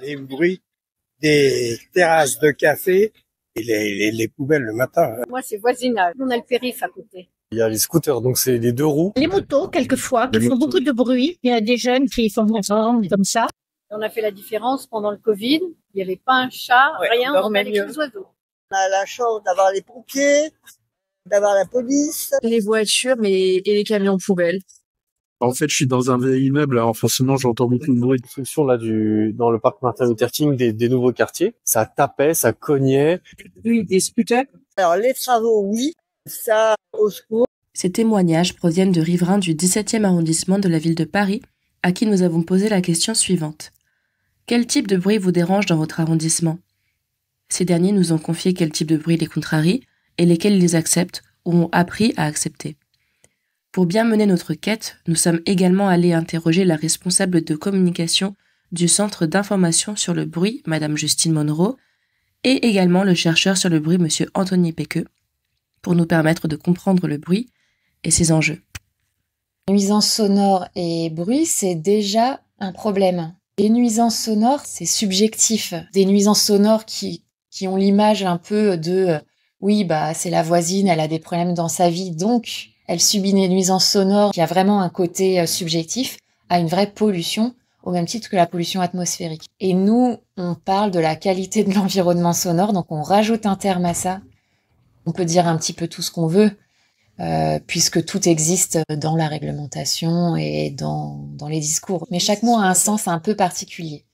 les bruits des terrasses de café et les poubelles le matin. Moi, c'est voisinage. On a le périph' à côté. Il y a les scooters, donc c'est les deux roues. Les motos, quelquefois, qui font beaucoup de bruit. Il y a des jeunes qui font comme ça. On a fait la différence pendant le Covid. Il n'y avait pas un chat, rien, on avait les oiseaux. On a la chance d'avoir les pompiers, d'avoir la police. Les voitures et les camions poubelles. En fait, je suis dans un vieil immeuble, alors forcément, j'entends beaucoup de bruit. Construction là dans le parc Martin Luther King des nouveaux quartiers. Ça tapait, ça cognait. Oui, des scooters. Alors, les travaux, oui. Ça, au secours. Ces témoignages proviennent de riverains du 17e arrondissement de la ville de Paris, à qui nous avons posé la question suivante. Quel type de bruit vous dérange dans votre arrondissement? Ces derniers nous ont confié quel type de bruit les contrarie et lesquels ils acceptent ou ont appris à accepter. Pour bien mener notre quête, nous sommes également allés interroger la responsable de communication du Centre d'information sur le bruit, Madame Justine Monroe, et également le chercheur sur le bruit, Monsieur Anthony Péqueux, pour nous permettre de comprendre le bruit et ses enjeux. Nuisances sonores et bruit, c'est déjà un problème. Les nuisances sonores, c'est subjectif. Des nuisances sonores qui ont l'image un peu de oui, c'est la voisine, elle a des problèmes dans sa vie, donc elle subit des nuisances sonores qui a vraiment un côté subjectif, à une vraie pollution, au même titre que la pollution atmosphérique. Et nous, on parle de la qualité de l'environnement sonore, donc on rajoute un terme à ça. On peut dire un petit peu tout ce qu'on veut, puisque tout existe dans la réglementation et dans les discours. Mais chaque mot a un sens un peu particulier.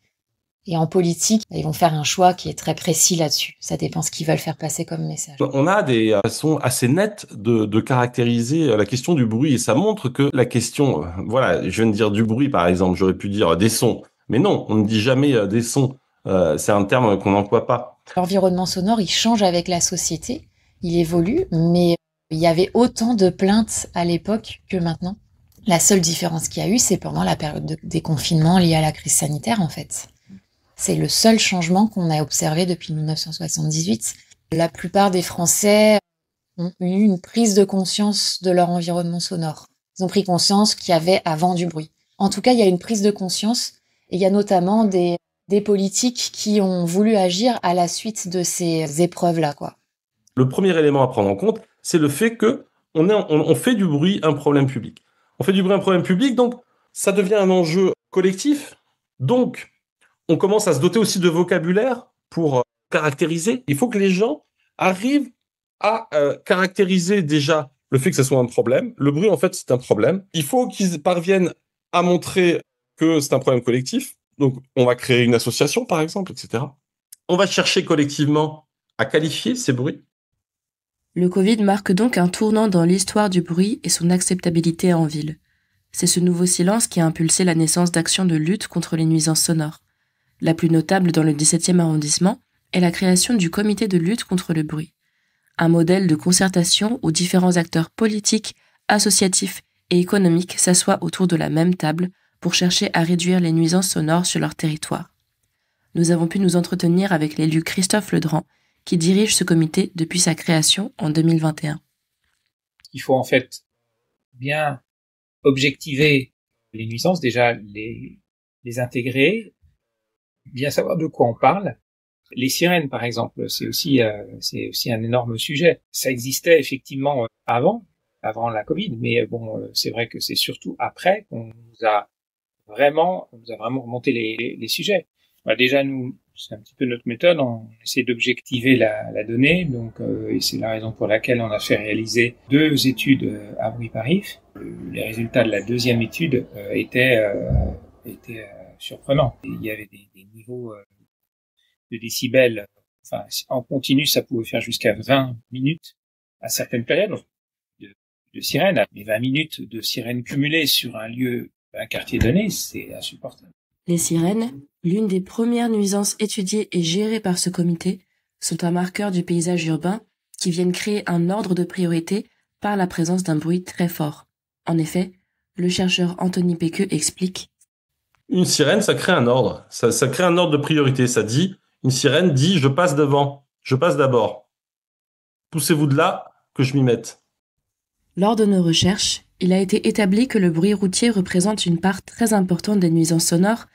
Et en politique, ils vont faire un choix qui est très précis là-dessus. Ça dépend ce qu'ils veulent faire passer comme message. On a des façons assez nettes de caractériser la question du bruit. Et ça montre que la question, voilà, je viens de dire du bruit par exemple, j'aurais pu dire des sons. Mais non, on ne dit jamais des sons. C'est un terme qu'on n'emploie pas. L'environnement sonore, il change avec la société, il évolue, mais il y avait autant de plaintes à l'époque que maintenant. La seule différence qu'il y a eu, c'est pendant la période de déconfinement liée à la crise sanitaire, en fait. C'est le seul changement qu'on a observé depuis 1978. La plupart des Français ont eu une prise de conscience de leur environnement sonore. Ils ont pris conscience qu'il y avait avant du bruit. En tout cas, il y a une prise de conscience et il y a notamment des politiques qui ont voulu agir à la suite de ces épreuves-là, quoi. Le premier élément à prendre en compte, c'est le fait que on fait du bruit un problème public. On fait du bruit un problème public, donc ça devient un enjeu collectif. Donc, on commence à se doter aussi de vocabulaire pour caractériser. Il faut que les gens arrivent à caractériser déjà le fait que ce soit un problème. Le bruit, en fait, c'est un problème. Il faut qu'ils parviennent à montrer que c'est un problème collectif. Donc, on va créer une association, par exemple, etc. On va chercher collectivement à qualifier ces bruits. Le Covid marque donc un tournant dans l'histoire du bruit et son acceptabilité en ville. C'est ce nouveau silence qui a impulsé la naissance d'actions de lutte contre les nuisances sonores. La plus notable dans le 17e arrondissement est la création du comité de lutte contre le bruit. Un modèle de concertation où différents acteurs politiques, associatifs et économiques s'assoient autour de la même table pour chercher à réduire les nuisances sonores sur leur territoire. Nous avons pu nous entretenir avec l'élu Christophe Ledrand, qui dirige ce comité depuis sa création en 2021. Il faut en fait bien objectiver les nuisances, déjà les intégrer, bien savoir de quoi on parle. Les sirènes, par exemple, c'est aussi un énorme sujet. Ça existait effectivement avant la Covid, mais bon, c'est vrai que c'est surtout après qu'on nous a vraiment remonté les sujets. Déjà, nous, c'est un petit peu notre méthode, on essaie d'objectiver la donnée, donc et c'est la raison pour laquelle on a fait réaliser 2 études à bruit par IF. Les résultats de la deuxième étude étaient surprenants. Il y avait des niveaux de décibels, enfin en continu, ça pouvait faire jusqu'à 20 minutes à certaines périodes de sirène. Mais 20 minutes de sirène cumulées sur un quartier donné, c'est insupportable. Les sirènes, l'une des premières nuisances étudiées et gérées par ce comité, sont un marqueur du paysage urbain qui viennent créer un ordre de priorité par la présence d'un bruit très fort. En effet, le chercheur Anthony Péqueux explique: une sirène, ça crée un ordre. Ça crée un ordre de priorité. Une sirène dit « je passe devant, je passe d'abord. Poussez-vous de là, que je m'y mette ». Lors de nos recherches, il a été établi que le bruit routier représente une part très importante des nuisances sonores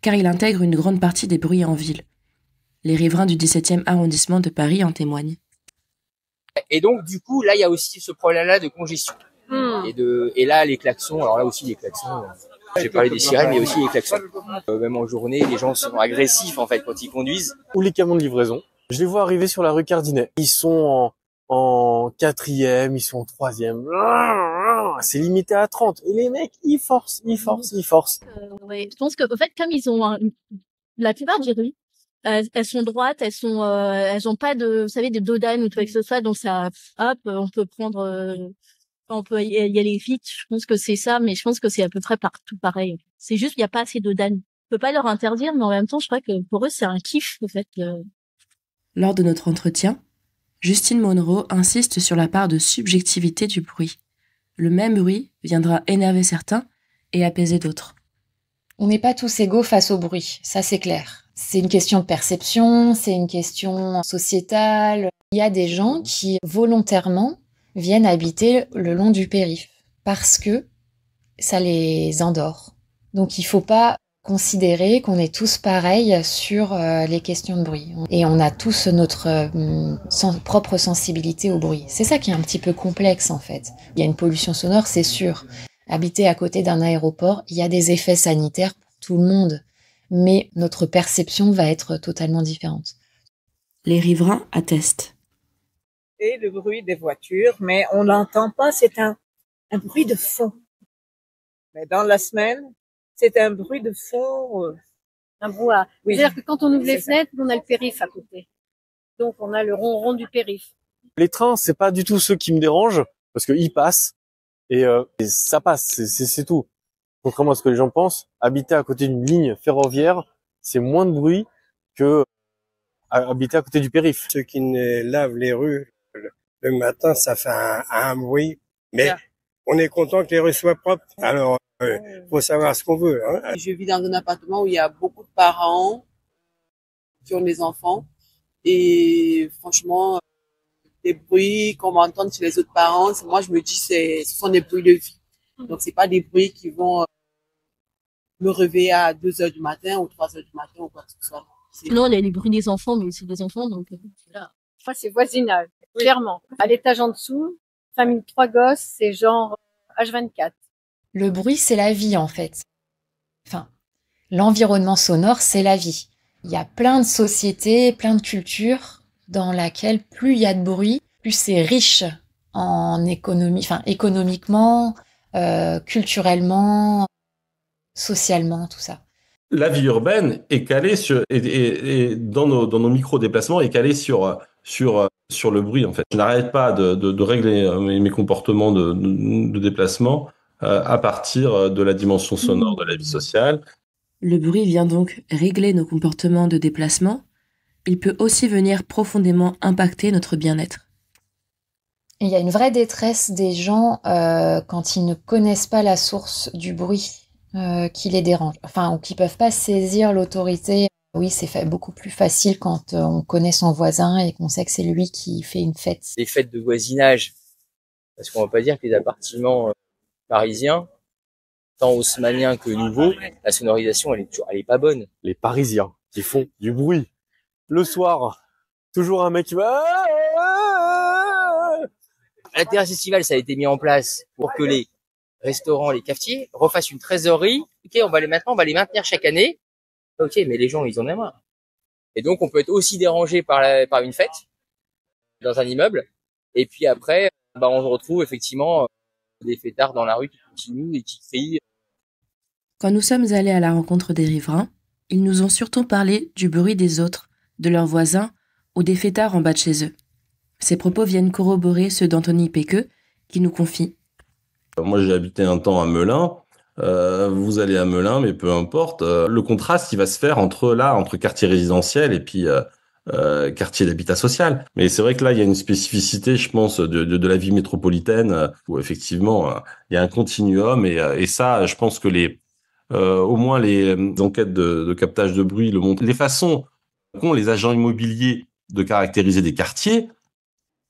car il intègre une grande partie des bruits en ville. Les riverains du 17e arrondissement de Paris en témoignent. Et donc, du coup, là, il y a aussi ce problème-là de congestion. Et là, les klaxons, alors là aussi, les klaxons, j'ai parlé des sirènes, mais aussi les klaxons. Même en journée, les gens sont agressifs, en fait, quand ils conduisent. Ou les camions de livraison. Je les vois arriver sur la rue Cardinet. Ils sont en 4e, ils sont en 3e. C'est limité à 30. Et les mecs, ils forcent. Ouais, je pense qu'en fait, comme ils ont la plupart des rues, elles sont droites, elles ont pas de, vous savez, de dodane ou quoi que ce soit, donc ça, hop, on peut prendre, on peut y aller vite. Je pense que c'est ça, mais je pense que c'est à peu près partout pareil. C'est juste qu'il n'y a pas assez de dodane. On peut pas leur interdire, mais en même temps, je crois que pour eux, c'est un kiff, en fait. Lors de notre entretien, Justine Monroe insiste sur la part de subjectivité du bruit. Le même bruit viendra énerver certains et apaiser d'autres. On n'est pas tous égaux face au bruit, ça c'est clair. C'est une question de perception, c'est une question sociétale. Il y a des gens qui volontairement viennent habiter le long du périph' parce que ça les endort. Donc il faut pas considérer qu'on est tous pareils sur les questions de bruit. Et on a tous notre propre sensibilité au bruit. C'est ça qui est un petit peu complexe en fait. Il y a une pollution sonore, c'est sûr. Habiter à côté d'un aéroport, il y a des effets sanitaires pour tout le monde. Mais notre perception va être totalement différente. Les riverains attestent. Et le bruit des voitures, mais on l'entend pas, c'est un bruit de fond. Mais dans la semaine, c'est un bruit de fond. Un brouhaha. Oui. C'est-à-dire que quand on ouvre les fenêtres, on a le périph' à côté. Donc on a le ronron du périph'. Les trains, c'est pas du tout ceux qui me dérangent, parce qu'ils passent, et ça passe, c'est tout. Contrairement à ce que les gens pensent, habiter à côté d'une ligne ferroviaire, c'est moins de bruit que habiter à côté du périph'. Ceux qui lavent les rues le matin, ça fait un bruit, mais on est content que les rues soient propres. Alors, faut savoir ce qu'on veut. Hein. Je vis dans un appartement où il y a beaucoup de parents qui ont des enfants et franchement, les bruits qu'on va entendre chez les autres parents, moi je me dis ce sont des bruits de vie. Donc c'est pas des bruits qui vont me réveiller à 2h du matin ou 3h du matin ou quoi que ce soit. Non, il y a les bruits des enfants, mais c'est des enfants, donc là. Enfin, c'est voisinage, clairement. À l'étage en dessous, famille de 3 gosses, c'est genre H24. Le bruit, c'est la vie, en fait. Enfin, l'environnement sonore, c'est la vie. Il y a plein de sociétés, plein de cultures dans laquelle plus il y a de bruit, plus c'est riche en économie, enfin, économiquement, culturellement, socialement, tout ça. La vie urbaine est calée sur, et dans nos micro-déplacements est calée sur le bruit, en fait. Je n'arrête pas de régler mes comportements de déplacement à partir de la dimension sonore de la vie sociale. Le bruit vient donc régler nos comportements de déplacement. Il peut aussi venir profondément impacter notre bien-être. Il y a une vraie détresse des gens quand ils ne connaissent pas la source du bruit qui les dérange. Enfin, ou qui peuvent pas saisir l'autorité. Oui, c'est beaucoup plus facile quand on connaît son voisin et qu'on sait que c'est lui qui fait une fête. Les fêtes de voisinage, parce qu'on va pas dire que les appartements parisiens, tant haussmanniens que nouveaux, la sonorisation, elle est pas bonne. Les Parisiens qui font du bruit. Le soir, toujours un mec qui va... La terrasse estivale, ça a été mis en place pour que les restaurants, les cafetiers refassent une trésorerie. Ok, on va les maintenir chaque année. Ok, mais les gens, ils en ont marre. Et donc, on peut être aussi dérangé par une fête dans un immeuble. Et puis après, on se retrouve effectivement des fêtards dans la rue qui continuent et qui crient. Quand nous sommes allés à la rencontre des riverains, ils nous ont surtout parlé du bruit des autres, de leurs voisins ou des fêtards en bas de chez eux. Ces propos viennent corroborer ceux d'Anthony Péqueux, qui nous confie. Moi, j'ai habité un temps à Melun. Vous allez à Melun, mais peu importe. Le contraste qui va se faire entre quartier résidentiel et puis quartier d'habitat social. Mais c'est vrai que là, il y a une spécificité, je pense, de la vie métropolitaine où effectivement, il y a un continuum et ça, je pense que au moins les enquêtes de captage de bruit le montrent. Les façons qu'ont les agents immobiliers de caractériser des quartiers,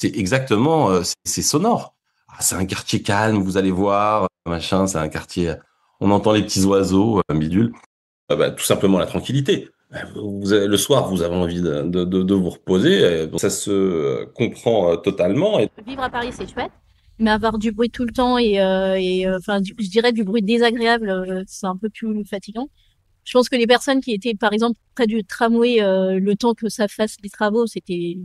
c'est exactement, c'est sonore. Ah, c'est un quartier calme, vous allez voir, machin, c'est un quartier, on entend les petits oiseaux, bidule. Tout simplement la tranquillité. Le soir, vous avez envie de vous reposer. Donc ça se comprend totalement. Vivre à Paris, c'est chouette, mais avoir du bruit tout le temps enfin, je dirais du bruit désagréable, c'est un peu plus fatigant. Je pense que les personnes qui étaient, par exemple, près du tramway, le temps que ça fasse les travaux, c'était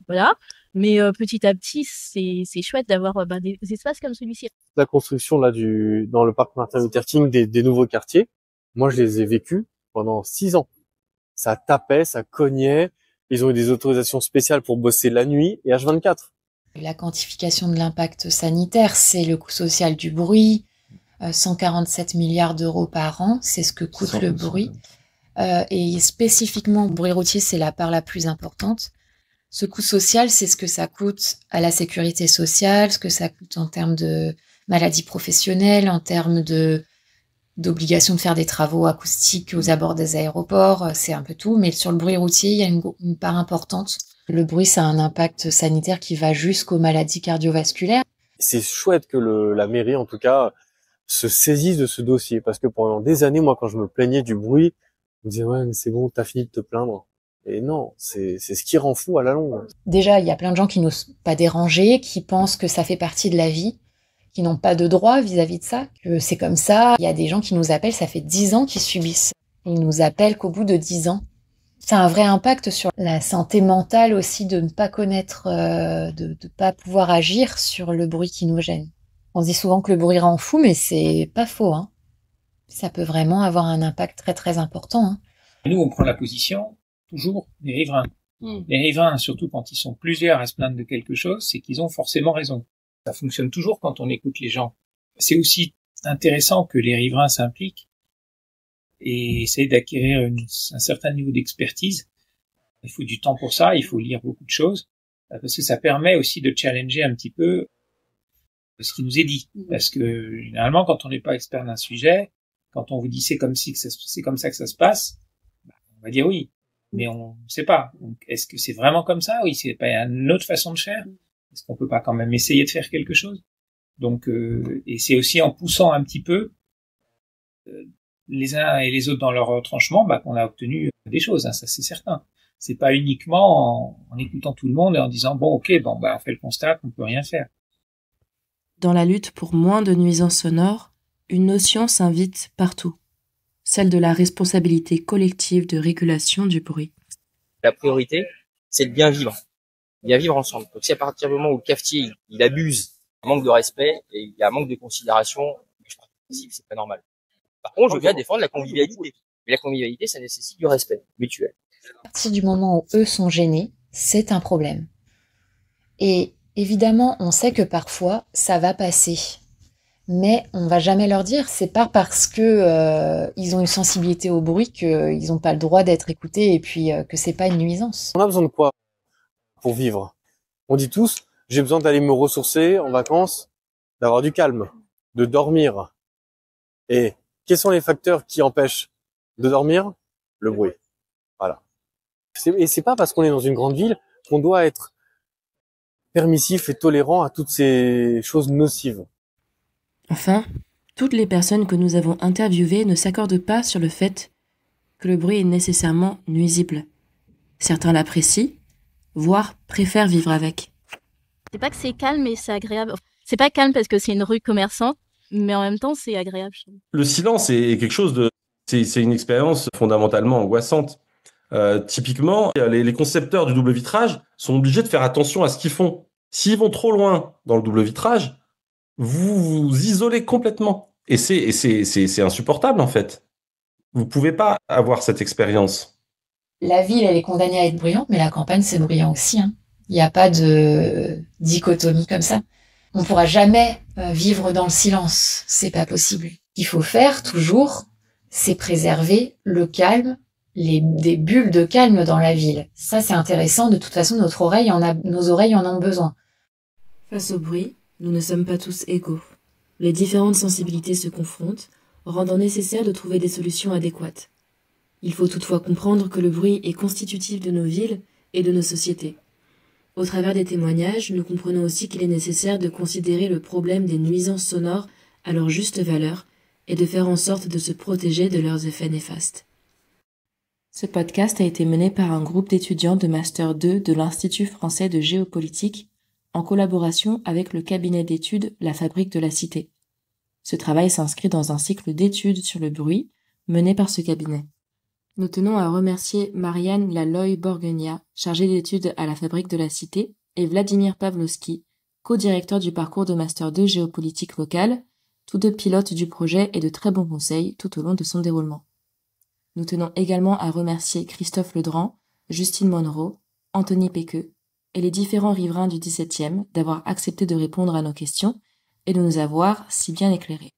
voilà. Mais petit à petit, c'est chouette d'avoir des espaces comme celui-ci. La construction là dans le parc Martin Luther King des nouveaux quartiers, moi je les ai vécus pendant 6 ans. Ça tapait, ça cognait. Ils ont eu des autorisations spéciales pour bosser la nuit et H24. La quantification de l'impact sanitaire, c'est le coût social du bruit. 147 milliards d'euros par an, c'est ce que coûte le bruit. Et spécifiquement, le bruit routier, c'est la part la plus importante. Ce coût social, c'est ce que ça coûte à la sécurité sociale, ce que ça coûte en termes de maladies professionnelles, en termes d'obligation de faire des travaux acoustiques aux abords des aéroports, c'est un peu tout. Mais sur le bruit routier, il y a une part importante. Le bruit, ça a un impact sanitaire qui va jusqu'aux maladies cardiovasculaires. C'est chouette que la mairie, en tout cas, se saisisse de ce dossier. Parce que pendant des années, moi, quand je me plaignais du bruit, je me disais, ouais, mais c'est bon, t'as fini de te plaindre. Et non, c'est ce qui rend fou à la longue. Déjà, il y a plein de gens qui n'osent pas déranger, qui pensent que ça fait partie de la vie, qui n'ont pas de droit vis-à-vis de ça, que c'est comme ça. Il y a des gens qui nous appellent, ça fait 10 ans qu'ils subissent. Ils nous appellent qu'au bout de 10 ans. Ça a un vrai impact sur la santé mentale aussi de ne pas connaître, de pas pouvoir agir sur le bruit qui nous gêne. On dit souvent que le bruit rend fou, mais c'est pas faux, hein. Ça peut vraiment avoir un impact très très important, hein. Nous, on prend la position, toujours, des riverains. Les riverains, surtout quand ils sont plusieurs à se plaindre de quelque chose, c'est qu'ils ont forcément raison. Ça fonctionne toujours quand on écoute les gens. C'est aussi intéressant que les riverains s'impliquent et essayent d'acquérir un certain niveau d'expertise. Il faut du temps pour ça, il faut lire beaucoup de choses, parce que ça permet aussi de challenger un petit peu ce qui nous est dit. Parce que généralement, quand on n'est pas expert d'un sujet, quand on vous dit c'est comme ça que ça se passe, on va dire oui, mais on ne sait pas. Donc, est-ce que c'est vraiment comme ça? Oui, c'est pas une autre façon de faire? Est-ce qu'on peut pas quand même essayer de faire quelque chose? Donc, et c'est aussi en poussant un petit peu les uns et les autres dans leur retranchement qu'on a obtenu des choses, hein, ça c'est certain. C'est pas uniquement en écoutant tout le monde et en disant bon ok, on fait le constat qu'on peut rien faire. Dans la lutte pour moins de nuisances sonores, une notion s'invite partout, celle de la responsabilité collective de régulation du bruit. La priorité, c'est de bien vivre ensemble. Donc si à partir du moment où le cafetier il abuse, il manque de respect et il y a un manque de considération, c'est pas normal. Par contre, je veux bien défendre la convivialité. Mais la convivialité, ça nécessite du respect mutuel. À partir du moment où eux sont gênés, c'est un problème. Et évidemment, on sait que parfois, ça va passer. Mais on va jamais leur dire, c'est pas parce que ils ont une sensibilité au bruit qu'ils n'ont pas le droit d'être écoutés et puis que c'est pas une nuisance. On a besoin de quoi pour vivre? On dit tous, j'ai besoin d'aller me ressourcer en vacances, d'avoir du calme, de dormir. Et quels sont les facteurs qui empêchent de dormir? Le bruit. Voilà. Et c'est pas parce qu'on est dans une grande ville qu'on doit être permissif et tolérant à toutes ces choses nocives. Enfin, toutes les personnes que nous avons interviewées ne s'accordent pas sur le fait que le bruit est nécessairement nuisible. Certains l'apprécient, voire préfèrent vivre avec. C'est pas que c'est calme, mais c'est agréable. C'est pas calme parce que c'est une rue commerçante, mais en même temps, c'est agréable. Le silence est quelque chose c'est une expérience fondamentalement angoissante. Typiquement, les concepteurs du double vitrage sont obligés de faire attention à ce qu'ils font. S'ils vont trop loin dans le double vitrage, vous vous isolez complètement. Et c'est insupportable, en fait. Vous pouvez pas avoir cette expérience. La ville, elle est condamnée à être bruyante, mais la campagne, c'est bruyant aussi, hein. Il n'y a pas de dichotomie comme ça. On pourra jamais vivre dans le silence. C'est pas possible. Ce qu'il faut faire, toujours, c'est préserver le calme, des bulles de calme dans la ville. Ça, c'est intéressant. De toute façon, nos oreilles en ont besoin. Face au bruit, nous ne sommes pas tous égaux. Les différentes sensibilités se confrontent, rendant nécessaire de trouver des solutions adéquates. Il faut toutefois comprendre que le bruit est constitutif de nos villes et de nos sociétés. Au travers des témoignages, nous comprenons aussi qu'il est nécessaire de considérer le problème des nuisances sonores à leur juste valeur et de faire en sorte de se protéger de leurs effets néfastes. Ce podcast a été mené par un groupe d'étudiants de Master 2 de l'Institut français de géopolitique en collaboration avec le cabinet d'études La Fabrique de la Cité. Ce travail s'inscrit dans un cycle d'études sur le bruit mené par ce cabinet. Nous tenons à remercier Marianne Laloy-Borgenia, chargée d'études à La Fabrique de la Cité, et Vladimir Pavlovski, co-directeur du parcours de Master 2 géopolitique locale, tous deux pilotes du projet et de très bons conseils tout au long de son déroulement. Nous tenons également à remercier Christophe Ledrand, Justine Monroe, Anthony Péqueux et les différents riverains du 17e d'avoir accepté de répondre à nos questions et de nous avoir si bien éclairés.